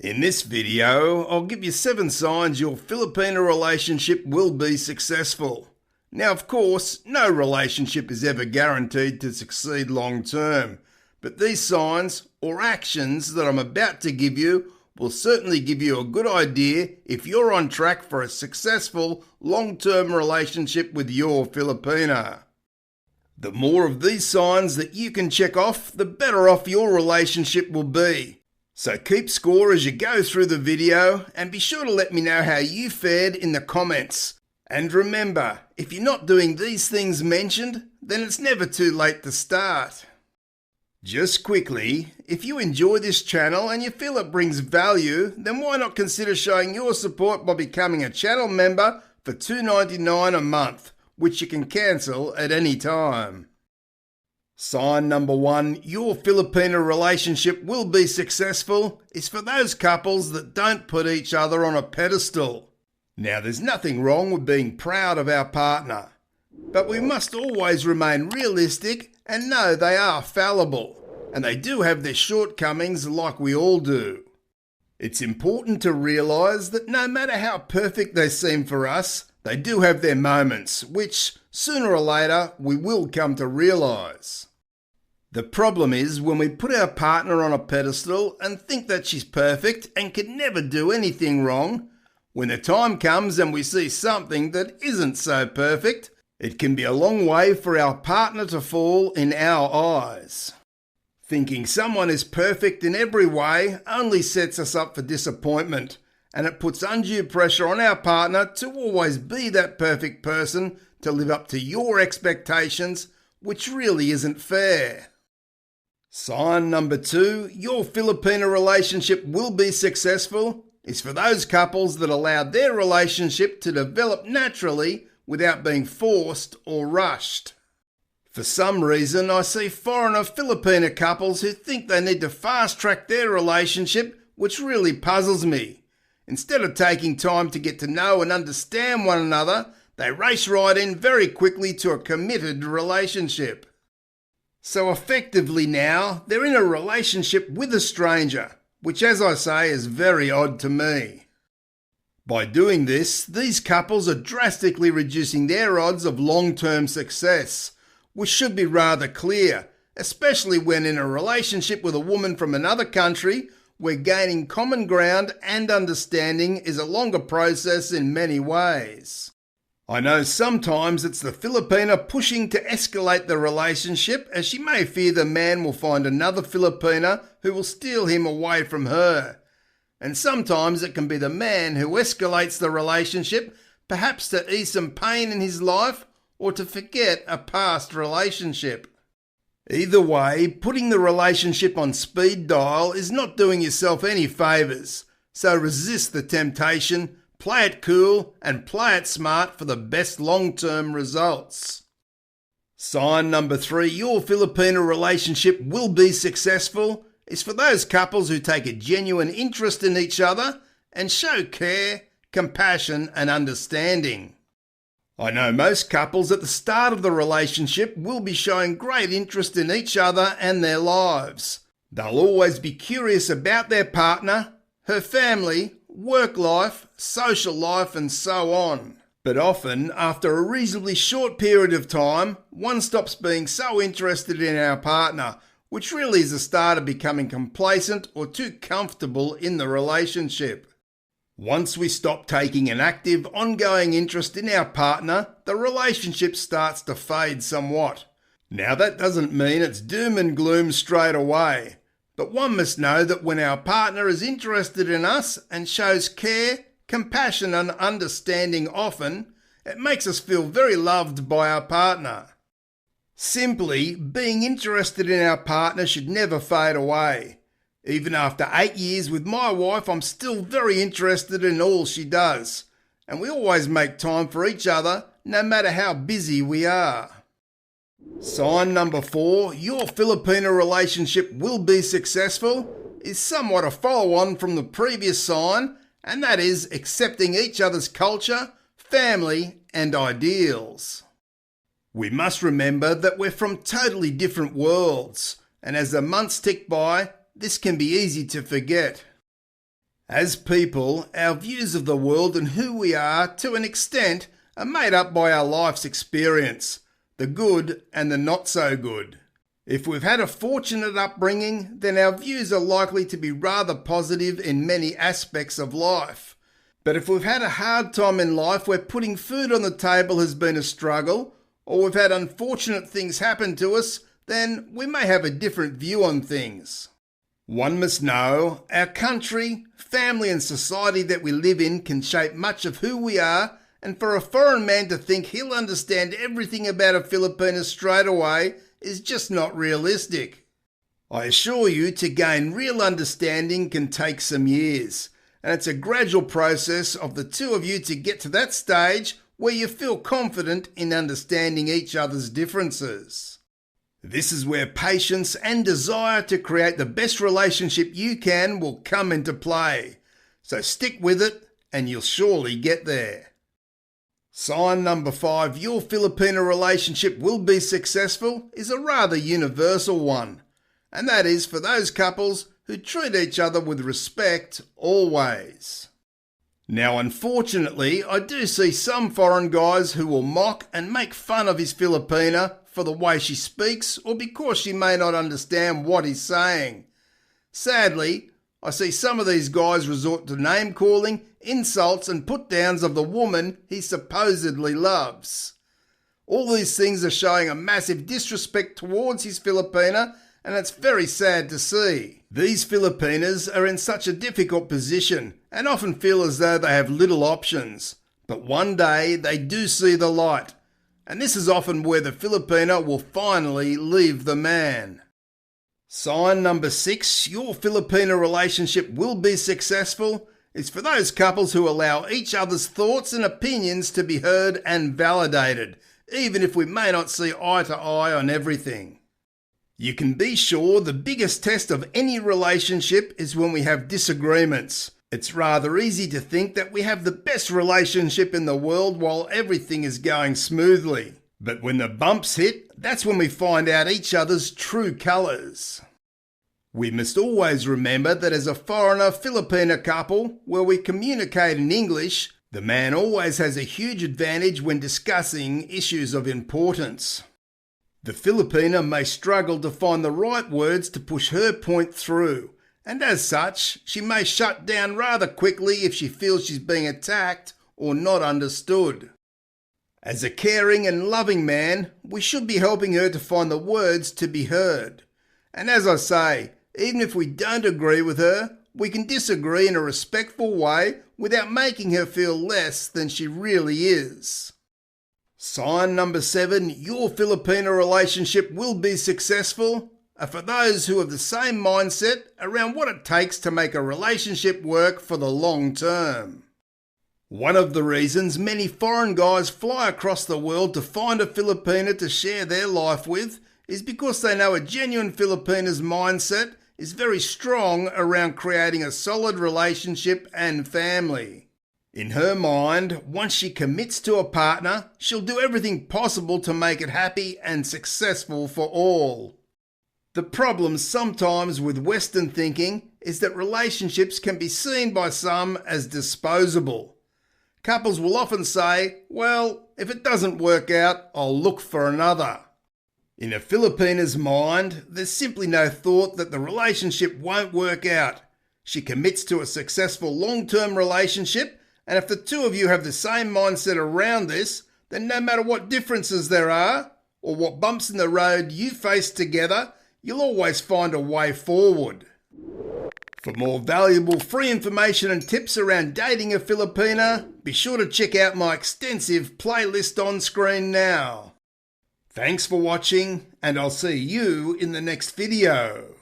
In this video, I'll give you 7 signs your Filipina relationship will be successful. Now, of course, no relationship is ever guaranteed to succeed long term, but these signs or actions that I'm about to give you will certainly give you a good idea if you're on track for a successful long-term relationship with your Filipina. The more of these signs that you can check off, the better off your relationship will be. So keep score as you go through the video and be sure to let me know how you fared in the comments. And remember, if you're not doing these things mentioned, then it's never too late to start. Just quickly, if you enjoy this channel and you feel it brings value, then why not consider showing your support by becoming a channel member for $2.99 a month, which you can cancel at any time. Sign number 1, your Filipina relationship will be successful, is for those couples that don't put each other on a pedestal. Now, there's nothing wrong with being proud of our partner, but we must always remain realistic and know they are fallible, and they do have their shortcomings like we all do. It's important to realise that no matter how perfect they seem for us, they do have their moments, which sooner or later we will come to realise. The problem is when we put our partner on a pedestal and think that she's perfect and can never do anything wrong, when the time comes and we see something that isn't so perfect, it can be a long way for our partner to fall in our eyes. Thinking someone is perfect in every way only sets us up for disappointment, and it puts undue pressure on our partner to always be that perfect person to live up to your expectations, which really isn't fair. Sign number 2, your Filipina relationship will be successful, is for those couples that allow their relationship to develop naturally without being forced or rushed. For some reason, I see foreigner Filipina couples who think they need to fast-track their relationship, which really puzzles me. Instead of taking time to get to know and understand one another, they race right in very quickly to a committed relationship. So effectively now, they're in a relationship with a stranger, which as I say is very odd to me. By doing this, these couples are drastically reducing their odds of long-term success, which should be rather clear, especially when in a relationship with a woman from another country where gaining common ground and understanding is a longer process in many ways. I know sometimes it's the Filipina pushing to escalate the relationship as she may fear the man will find another Filipina who will steal him away from her. And sometimes it can be the man who escalates the relationship, perhaps to ease some pain in his life or to forget a past relationship. Either way, putting the relationship on speed dial is not doing yourself any favours, so resist the temptation. Play it cool and play it smart for the best long-term results. Sign number 3, your Filipina relationship will be successful, is for those couples who take a genuine interest in each other and show care, compassion and understanding. I know most couples at the start of the relationship will be showing great interest in each other and their lives. They'll always be curious about their partner, her family, work life, social life and so on. But often, after a reasonably short period of time, one stops being so interested in our partner, which really is a start of becoming complacent or too comfortable in the relationship. Once we stop taking an active, ongoing interest in our partner, the relationship starts to fade somewhat. Now that doesn't mean it's doom and gloom straight away. But one must know that when our partner is interested in us and shows care, compassion and understanding often, it makes us feel very loved by our partner. Simply, being interested in our partner should never fade away. Even after 8 years with my wife, I'm still very interested in all she does, and we always make time for each other, no matter how busy we are. Sign number 4, your Filipina relationship will be successful, is somewhat a follow-on from the previous sign, and that is accepting each other's culture, family and ideals. We must remember that we're from totally different worlds, and as the months tick by, this can be easy to forget. As people, our views of the world and who we are, to an extent, are made up by our life's experience, the good and the not so good. If we've had a fortunate upbringing, then our views are likely to be rather positive in many aspects of life. But if we've had a hard time in life where putting food on the table has been a struggle, or we've had unfortunate things happen to us, then we may have a different view on things. One must know our country, family and society that we live in can shape much of who we are, and for a foreign man to think he'll understand everything about a Filipina straight away is just not realistic. I assure you, to gain real understanding can take some years, and it's a gradual process of the two of you to get to that stage where you feel confident in understanding each other's differences. This is where patience and desire to create the best relationship you can will come into play, so stick with it and you'll surely get there. Sign number 5, your Filipina relationship will be successful, is a rather universal one, and that is for those couples who treat each other with respect always. Now, unfortunately, I do see some foreign guys who will mock and make fun of his Filipina for the way she speaks or because she may not understand what he's saying. Sadly, I see some of these guys resort to name-calling, insults and put-downs of the woman he supposedly loves. All these things are showing a massive disrespect towards his Filipina, and it's very sad to see. These Filipinas are in such a difficult position and often feel as though they have little options. But one day they do see the light, and this is often where the Filipina will finally leave the man. Sign number 6, your Filipina relationship will be successful, is for those couples who allow each other's thoughts and opinions to be heard and validated, even if we may not see eye to eye on everything. You can be sure the biggest test of any relationship is when we have disagreements. It's rather easy to think that we have the best relationship in the world while everything is going smoothly. But when the bumps hit, that's when we find out each other's true colours. We must always remember that as a foreigner Filipina couple, where we communicate in English, the man always has a huge advantage when discussing issues of importance. The Filipina may struggle to find the right words to push her point through, and as such, she may shut down rather quickly if she feels she's being attacked or not understood. As a caring and loving man, we should be helping her to find the words to be heard. And as I say, even if we don't agree with her, we can disagree in a respectful way without making her feel less than she really is. Sign number 7, your Filipina relationship will be successful, are for those who have the same mindset around what it takes to make a relationship work for the long term. One of the reasons many foreign guys fly across the world to find a Filipina to share their life with is because they know a genuine Filipina's mindset is very strong around creating a solid relationship and family. In her mind, once she commits to a partner, she'll do everything possible to make it happy and successful for all. The problem sometimes with Western thinking is that relationships can be seen by some as disposable. Couples will often say, well, if it doesn't work out, I'll look for another. In a Filipina's mind, there's simply no thought that the relationship won't work out. She commits to a successful long-term relationship, and if the two of you have the same mindset around this, then no matter what differences there are, or what bumps in the road you face together, you'll always find a way forward. For more valuable free information and tips around dating a Filipina, be sure to check out my extensive playlist on screen now. Thanks for watching, and I'll see you in the next video.